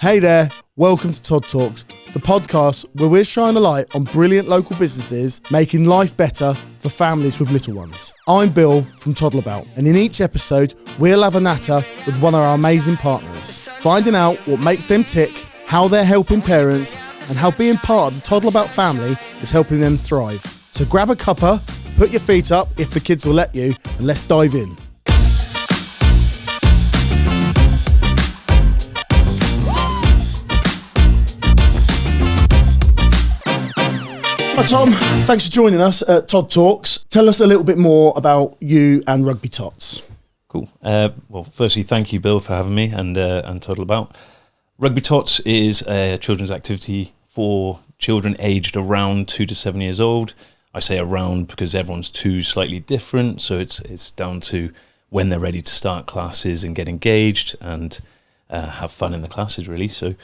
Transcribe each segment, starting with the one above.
Hey there, welcome to Todd Talks, the podcast where we're shining a light on brilliant local businesses making life better for families with little ones. I'm Bill from Toddlerabout, and in each episode we'll have a natter with one of our amazing partners, finding out what makes them tick, how they're helping parents, and how being part of the Toddlerabout family is helping them thrive. So grab a cuppa, put your feet up if the kids will let you, and let's dive in. Hi Tom, thanks for joining us at Todd Talks. Tell us a little bit more about you and Rugby Tots. Cool. Well, firstly, thank you, Bill, for having me and Toddlerabout. Rugby Tots is a children's activity for children aged around 2 to 7 years old. I say around because everyone's slightly different, so it's down to when they're ready to start classes and get engaged and have fun in the classes, really. So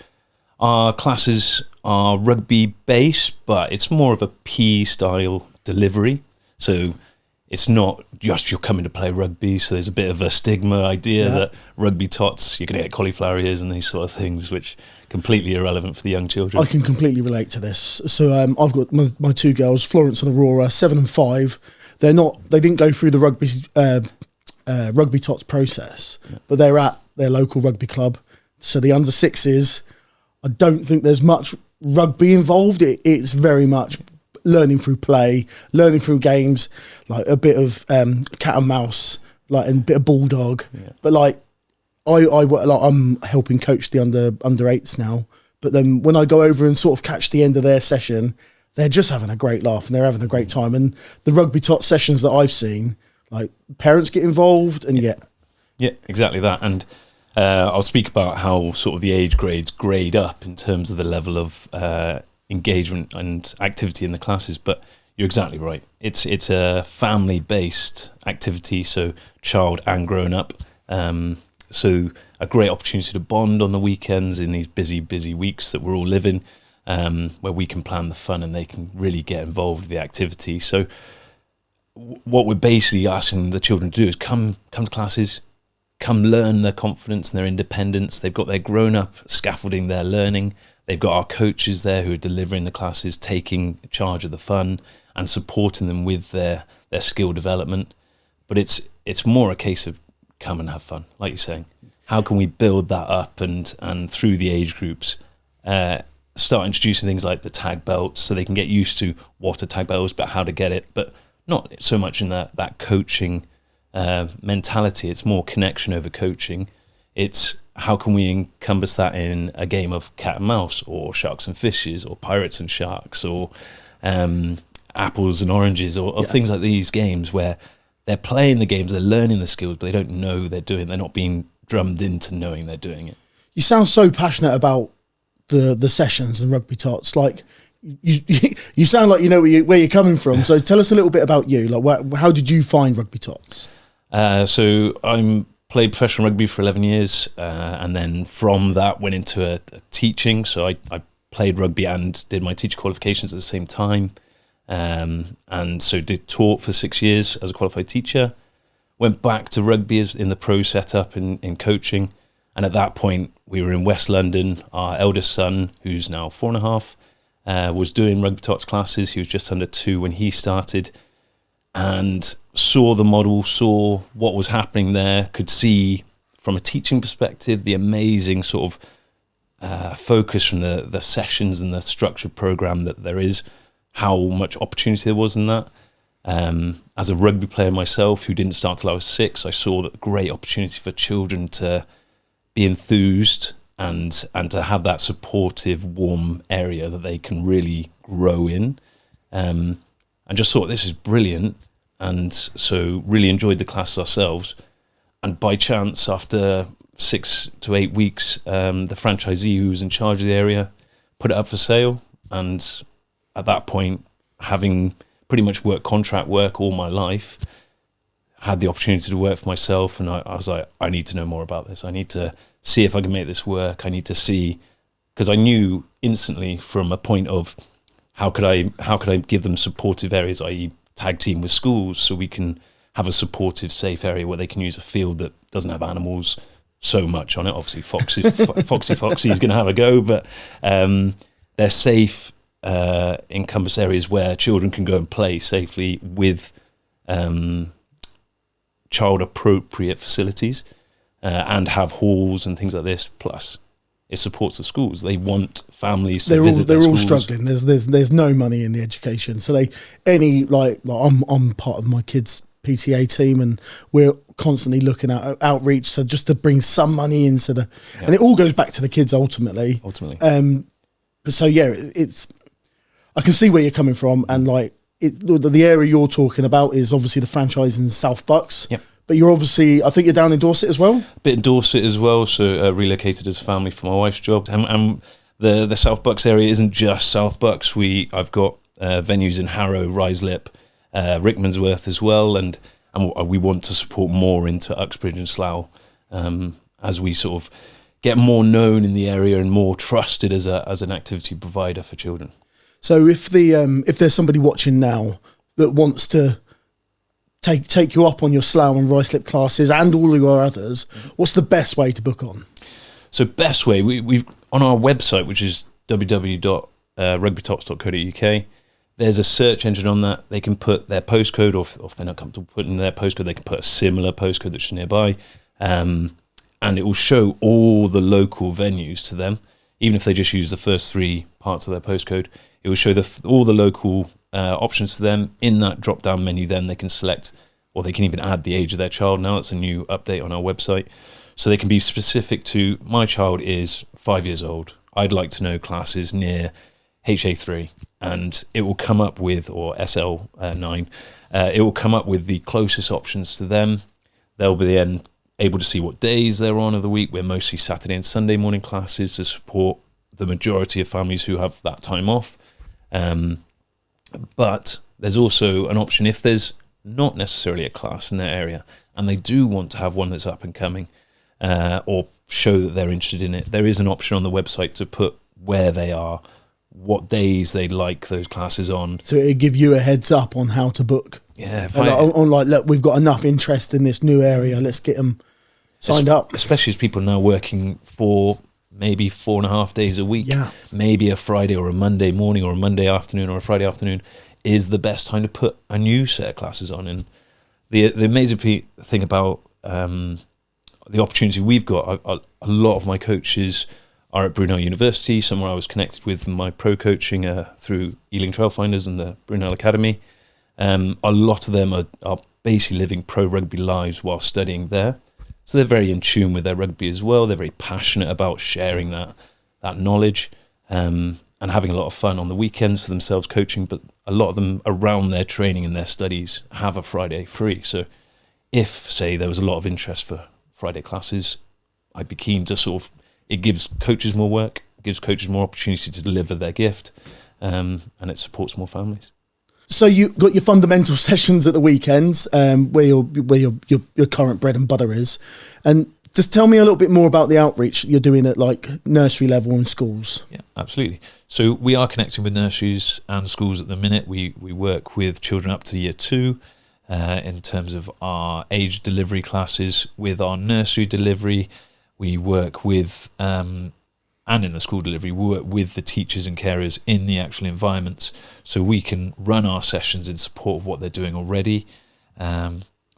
our classes are rugby based, but it's more of a PE style delivery. So it's not just you're coming to play rugby. So there's a bit of a stigma idea that Rugby Tots, you're going to get cauliflower ears and these sort of things, which completely irrelevant for the young children. I can completely relate to this. So I've got my two girls, Florence and Aurora, 7 and 5. They didn't go through the Rugby Tots process, but they're at their local rugby club. So the under 6s, I don't think there's much rugby involved. It's very much learning through play, learning through games, like a bit of cat and mouse, like and a bit of bulldog. Yeah. But like I'm helping coach the under 8s now. But then when I go over and sort of catch the end of their session, they're just having a great laugh and they're having a great time. And the Rugby Tot sessions that I've seen, like parents get involved and yeah, exactly that. And I'll speak about how sort of the age grades grade up in terms of the level of engagement and activity in the classes, but you're exactly right. It's a family-based activity, so child and grown-up. So a great opportunity to bond on the weekends in these busy weeks that we're all living, where we can plan the fun and they can really get involved with the activity. So what we're basically asking the children to do is come to classes, come learn their confidence and their independence. They've got their grown-up scaffolding their learning. They've got our coaches there who are delivering the classes, taking charge of the fun and supporting them with their skill development. But it's more a case of come and have fun, like you're saying. How can we build that up and through the age groups, start introducing things like the tag belt so they can get used to what a tag belt is, but how to get it, but not so much in that coaching mentality. It's more connection over coaching. It's how can we encompass that in a game of cat and mouse or sharks and fishes or pirates and sharks or apples and oranges or things like these games where they're playing the games, they're learning the skills, but they don't know they're not being drummed into knowing they're doing it. You sound so passionate about the sessions and Rugby Tots. Like you sound like you know where you're coming from. So tell us a little bit about you. Like how did you find Rugby Tots? So I played professional rugby for 11 years, and then from that went into a teaching. So I played rugby and did my teacher qualifications at the same time, and so did taught for 6 years as a qualified teacher. Went back to rugby in the pro setup in coaching, and at that point we were in West London. Our eldest son, who's now 4.5, was doing Rugby Tots classes. He was just under 2 when he started, and saw the model, saw what was happening there, could see from a teaching perspective the amazing sort of focus from the sessions and the structured program that there is, how much opportunity there was in that. As a rugby player myself, who didn't start till I was 6, I saw that great opportunity for children to be enthused and to have that supportive, warm area that they can really grow in. And just thought this is brilliant, and so really enjoyed the classes ourselves. And by chance, after 6 to 8 weeks, the franchisee who was in charge of the area put it up for sale. And at that point, having pretty much worked contract work all my life, had the opportunity to work for myself, and I was like, I need to know more about this. I need to see if I can make this work. I need to see, because I knew instantly from a point of how could I give them supportive areas, i.e. tag team with schools, so we can have a supportive, safe area where they can use a field that doesn't have animals, so much on it. Obviously, Foxy is going to have a go, but they're safe, encompass areas where children can go and play safely with child-appropriate facilities and have halls and things like this. Plus, it supports the schools. They want families to visit their schools. They're all struggling. There's no money in the education. So I'm part of my kids' PTA team, and we're constantly looking at outreach, so just to bring some money into the, and it all goes back to the kids ultimately. But so it's, I can see where you're coming from, and like the area you're talking about is obviously the franchise in South Bucks. Yep. But you're obviously, I think you're down in Dorset as well. A bit in Dorset as well. So relocated as a family for my wife's job, and the South Bucks area isn't just South Bucks. I've got venues in Harrow, Ruislip, Rickmansworth as well, and we want to support more into Uxbridge and Slough as we sort of get more known in the area and more trusted as an activity provider for children. So if there's somebody watching now that wants to take you up on your Slough and Ruislip classes and all your others, what's the best way to book on? So best way, we've on our website, which is www.rugbytots.co.uk. There's a search engine on that. They can put their postcode, or if they're not comfortable putting their postcode, they can put a similar postcode that's nearby, and it will show all the local venues to them. Even if they just use the first three parts of their postcode, it will show all the local options to them. In that drop-down menu, then they can select, or they can even add the age of their child. Now it's a new update on our website. So they can be specific to, my child is 5 years old. I'd like to know classes near HA3, and it will come up with, or SL9, it will come up with the closest options to them. They'll be then able to see what days they're on of the week. We're mostly Saturday and Sunday morning classes to support the majority of families who have that time off. But there's also an option if there's not necessarily a class in their area and they do want to have one that's up and coming, or show that they're interested in it. There is an option on the website to put where they are, what days they'd like those classes on. So it'll give you a heads up on how to book. Yeah. Look, we've got enough interest in this new area, let's get them signed up. Especially as people are now working for maybe 4.5 days a week. Yeah. Maybe a Friday or a Monday morning or a Monday afternoon or a Friday afternoon is the best time to put a new set of classes on. And the amazing thing about the opportunity we've got, a lot of my coaches are at Brunel University, somewhere I was connected with my pro coaching through Ealing Trailfinders and the Brunel Academy. A lot of them are basically living pro rugby lives while studying there. So they're very in tune with their rugby as well. They're very passionate about sharing that knowledge and having a lot of fun on the weekends for themselves coaching. But a lot of them around their training and their studies have a Friday free. So if, say, there was a lot of interest for Friday classes, I'd be keen to sort of, it gives coaches more work, gives coaches more opportunity to deliver their gift, and it supports more families. So you got your fundamental sessions at the weekends, where your current bread and butter is, and just tell me a little bit more about the outreach you're doing at like nursery level and schools. Yeah, absolutely. So we are connecting with nurseries and schools at the minute. We work with children up to year 2 in terms of our age delivery classes. With our nursery delivery, we work with and in the school delivery, we work with the teachers and carers in the actual environments, so we can run our sessions in support of what they're doing already,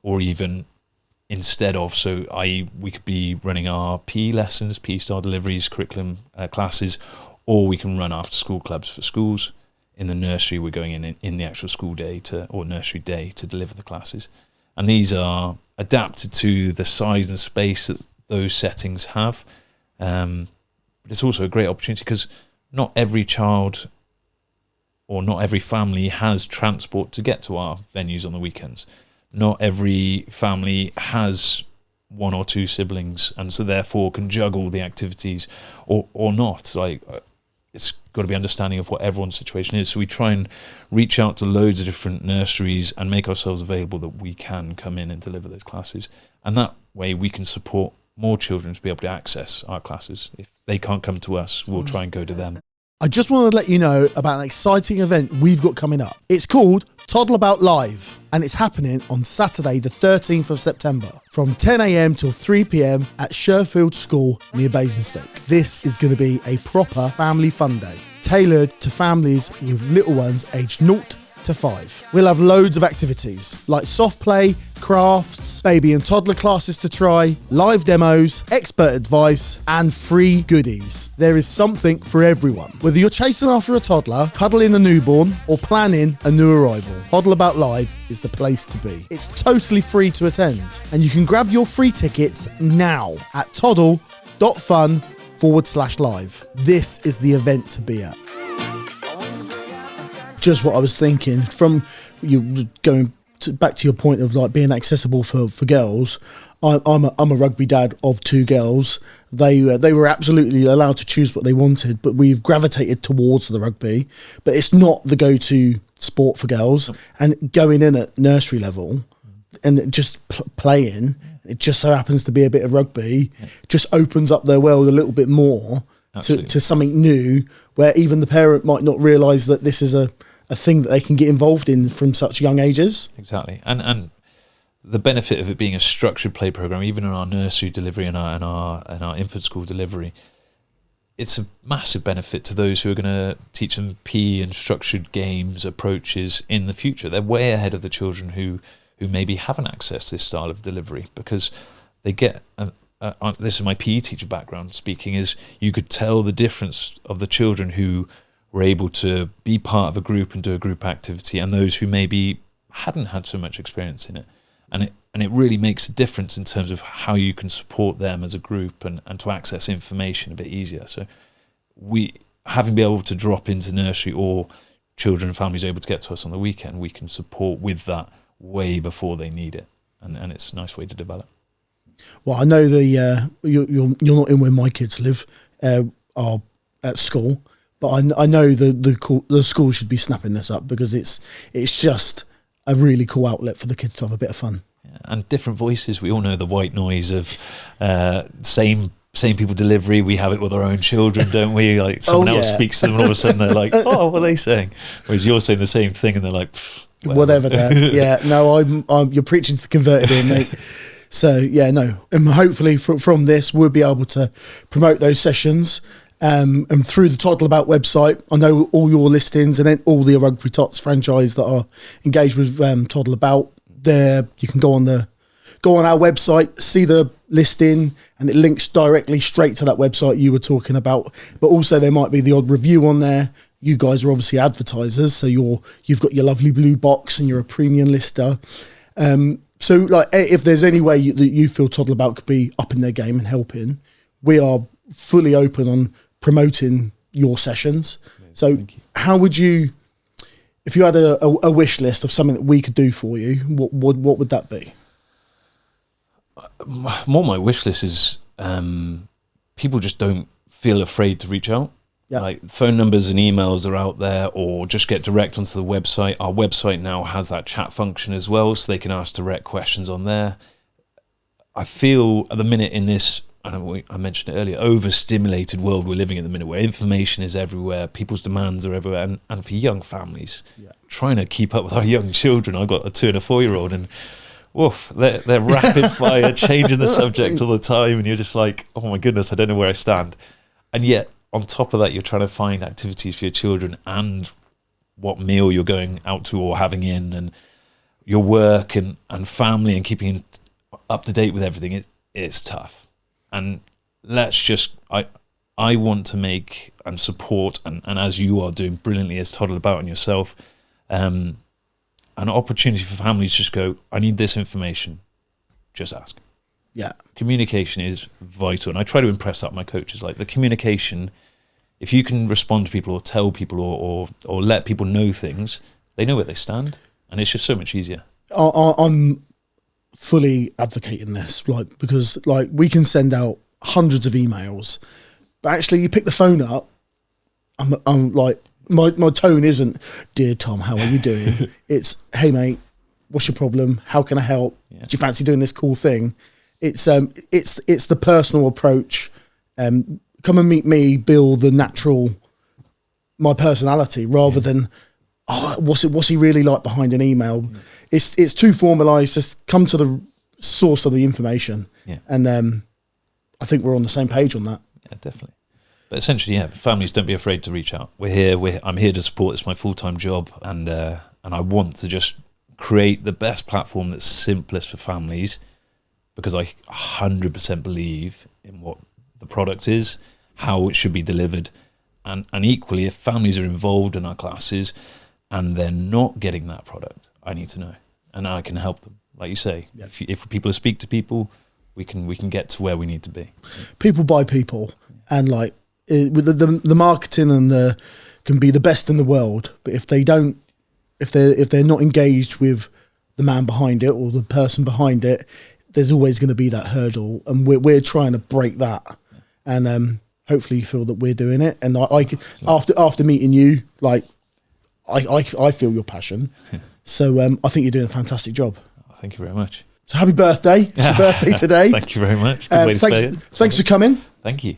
or even instead of, so i.e. we could be running our PE lessons, PE style deliveries, curriculum classes, or we can run after school clubs for schools. In the nursery, we're going in the actual school day or nursery day to deliver the classes. And these are adapted to the size and space that those settings have. But it's also a great opportunity because not every child or not every family has transport to get to our venues on the weekends. Not every family has 1 or 2 siblings, and so therefore can juggle the activities or not. Like, it's got to be understanding of what everyone's situation is. So we try and reach out to loads of different nurseries and make ourselves available that we can come in and deliver those classes. And that way we can support more children to be able to access our classes. If they can't come to us, we'll try and go to them. I just want to let you know about an exciting event we've got coming up. It's called Toddle About Live, and it's happening on Saturday the 13th of September from 10 a.m. till 3 p.m. at Sherfield School near Basingstoke. This is going to be a proper family fun day, tailored to families with little ones aged 0 to 5. We'll have loads of activities like soft play, crafts, baby and toddler classes to try, live demos, expert advice, and free goodies. There is something for everyone. Whether you're chasing after a toddler, cuddling a newborn, or planning a new arrival, Toddle About Live is the place to be. It's totally free to attend, and you can grab your free tickets now at toddle.fun/live. This is the event to be at. Just what I was thinking, from you going back to your point of like being accessible for girls. I'm a rugby dad of 2 girls. They were absolutely allowed to choose what they wanted, but we've gravitated towards the rugby. But it's not the go-to sport for girls. And going in at nursery level and just playing, it just so happens to be a bit of rugby, just opens up their world a little bit more to something new, where even the parent might not realise that this is a thing that they can get involved in from such young ages. Exactly. And the benefit of it being a structured play program, even in our nursery delivery and our infant school delivery, it's a massive benefit to those who are going to teach them PE and structured games approaches in the future. They're way ahead of the children who maybe haven't accessed this style of delivery, because they get this is my PE teacher background speaking, is you could tell the difference of the children who were able to be part of a group and do a group activity, and those who maybe hadn't had so much experience in it. And it really makes a difference in terms of how you can support them as a group and to access information a bit easier. So we, having been able to drop into nursery, or children and families able to get to us on the weekend, we can support with that way before they need it. And it's a nice way to develop. Well, I know you're not in where my kids live, are at school, but I know the school should be snapping this up, because it's just a really cool outlet for the kids to have a bit of fun. Yeah, and different voices. We all know the white noise of same people delivery. We have it with our own children, don't we? Like someone else speaks to them, and all of a sudden they're like, "Oh, what are they saying?" Whereas you're saying the same thing, and they're like, "Whatever, Dad." Yeah, no, you're preaching to the converted here, mate. So yeah, no, and hopefully from this we'll be able to promote those sessions. And through the Toddle About website, I know all your listings, and then all the Rugby Tots franchise that are engaged with Toddle About. There, you can go on our website, see the listing, and it links directly straight to that website you were talking about. But also there might be the odd review on there. You guys are obviously advertisers, so you've got your lovely blue box and you're a premium lister. So like, if there's any way that you feel Toddle About could be up in their game and helping, we are fully open on promoting your sessions. So how would you, if you had a wish list of something that we could do for you, what would that be? More my wish list is people just don't feel afraid to reach out. Yeah. Like phone numbers and emails are out there, or just get direct onto the website. Our website now has that chat function as well, so they can ask direct questions on there. I feel at the minute in this, I mentioned it earlier, overstimulated world we're living in at the minute, where information is everywhere, people's demands are everywhere, and for young families, trying to keep up with our young children. I've got a 2 and a 4-year-old, and woof, they're rapid fire, changing the subject all the time, and you're just like, oh my goodness, I don't know where I stand. And yet, on top of that, you're trying to find activities for your children, and what meal you're going out to or having in, and your work and family, and keeping up to date with everything. It's tough. And let's just, I want to make and support, and as you are doing brilliantly as Toddle About and yourself, an opportunity for families to just go, I need this information, just ask. Yeah. Communication is vital. And I try to impress that on my coaches, like the communication, if you can respond to people or tell people or let people know things, they know where they stand. And it's just so much easier. I'm fully advocating this, like, because like we can send out hundreds of emails, but actually you pick the phone up, I'm like, my tone isn't, dear Tom, how are you doing? It's, hey mate, what's your problem? How can I help? Do you fancy doing this cool thing? It's the personal approach. Come and meet me, Bill, the natural my personality rather than what's he really like behind an email. It's too formalized. Just come to the source of the information, and I think we're on the same page on that. Yeah, definitely. But essentially, families, don't be afraid to reach out. We're here. I'm here to support. It's my full-time job, and I want to just create the best platform that's simplest for families, because I 100% believe in what the product is, how it should be delivered, and equally, if families are involved in our classes and they're not getting that product, I need to know, and I can help them. Like you say, if people speak to people, we can get to where we need to be. People buy people, and like with the marketing and can be the best in the world, but if they're not engaged with the man behind it or the person behind it, there's always going to be that hurdle, and we're trying to break that, and hopefully you feel that we're doing it. And after meeting you, like I feel your passion, so I think you're doing a fantastic job. Thank you very much. So happy birthday! It's your birthday today. Thank you very much. Good way to say it. Thanks for coming. Thank you.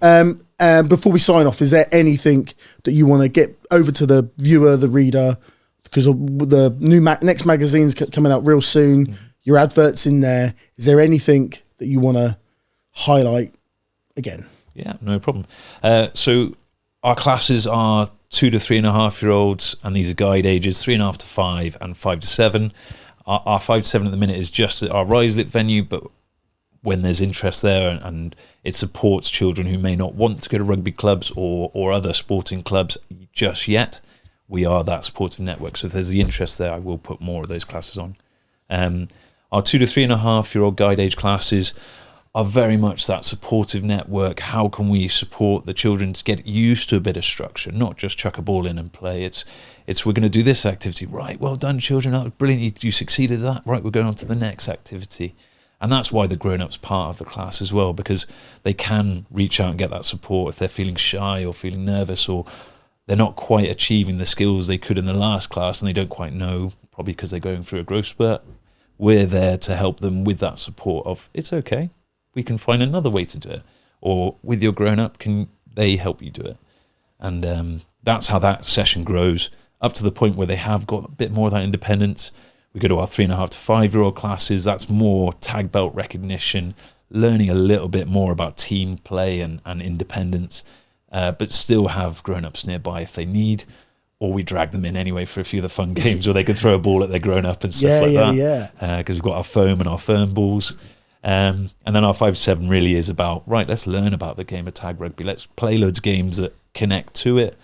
Before we sign off, is there anything that you want to get over to the viewer, the reader? Because the new next magazine's coming out real soon. Your advert's in there. Is there anything that you want to highlight again? Yeah, no problem. So our classes are 2 to 3.5-year-olds, and these are guide ages 3.5 to 5 and 5 to 7. Our 5 to 7 at the minute is just at our Riselit venue, but when there's interest there and it supports children who may not want to go to rugby clubs or other sporting clubs just yet, we are that supportive network. So if there's the interest there, I will put more of those classes on. Our 2 to 3.5-year-old guide age classes are very much that supportive network. How can we support the children to get used to a bit of structure, not just chuck a ball in and play? It's we're going to do this activity. Right, well done, children. That was brilliant. You succeeded at that. Right, we're going on to the next activity. And that's why the grown-up's part of the class as well, because they can reach out and get that support if they're feeling shy or feeling nervous, or they're not quite achieving the skills they could in the last class and they don't quite know, probably because they're going through a growth spurt. We're there to help them with that support of, it's okay, we can find another way to do it. Or with your grown-up, can they help you do it? And that's how that session grows, up to the point where they have got a bit more of that independence. We go to our 3.5 to 5-year-old classes. That's more tag belt recognition, learning a little bit more about team play and independence, but still have grown-ups nearby if they need, or we drag them in anyway for a few of the fun games where they can throw a ball at their grown-up and stuff that. Because we've got our foam and our firm balls. And then our 5 to 7 really is about, right, let's learn about the game of tag rugby. Let's play loads of games that connect to it.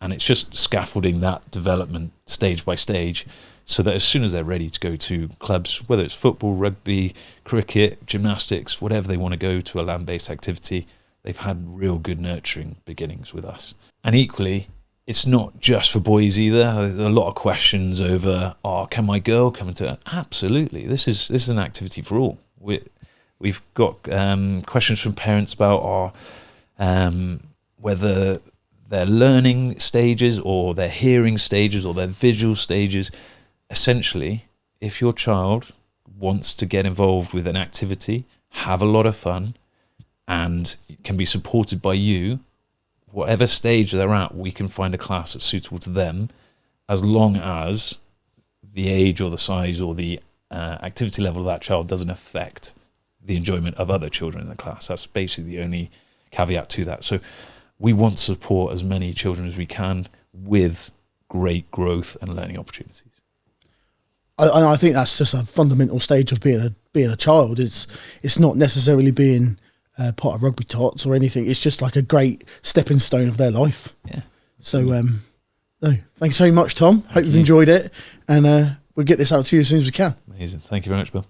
And it's just scaffolding that development stage by stage, so that as soon as they're ready to go to clubs, whether it's football, rugby, cricket, gymnastics, whatever they want to go to, a land-based activity, they've had real good nurturing beginnings with us. And equally, it's not just for boys either. There's a lot of questions over, can my girl come into it? Absolutely. This is an activity for all. We've got questions from parents about whether their learning stages or their hearing stages or their visual stages. Essentially, if your child wants to get involved with an activity, have a lot of fun, and can be supported by you, whatever stage they're at, we can find a class that's suitable to them, as long as the age or the size or the activity level of that child doesn't affect the enjoyment of other children in the class. That's basically the only caveat to that. So we want to support as many children as we can with great growth and learning opportunities. I think that's just a fundamental stage of being a child. It's not necessarily being part of Rugby Tots or anything. It's just like a great stepping stone of their life. Yeah. So, no, thanks very much, Tom. Hope you've enjoyed it, and we'll get this out to you as soon as we can. Amazing. Thank you very much, Bill.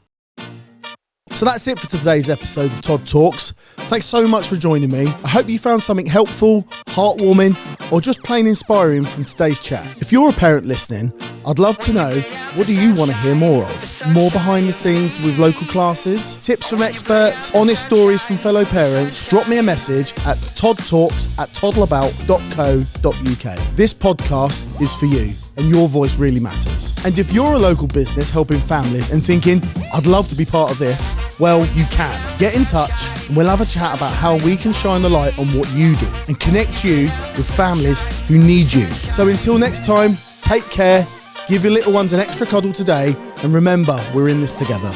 So that's it for today's episode of Todd Talks. Thanks so much for joining me. I hope you found something helpful, heartwarming, or just plain inspiring from today's chat. If you're a parent listening, I'd love to know, what do you want to hear more of? More behind the scenes with local classes, tips from experts, honest stories from fellow parents? Drop me a message at toddtalks@toddlabout.co.uk. This podcast is for you. and your voice really matters. And if you're a local business helping families and thinking, I'd love to be part of this, well, you can. Get in touch and we'll have a chat about how we can shine the light on what you do and connect you with families who need you. So until next time, take care, give your little ones an extra cuddle today, and remember, we're in this together.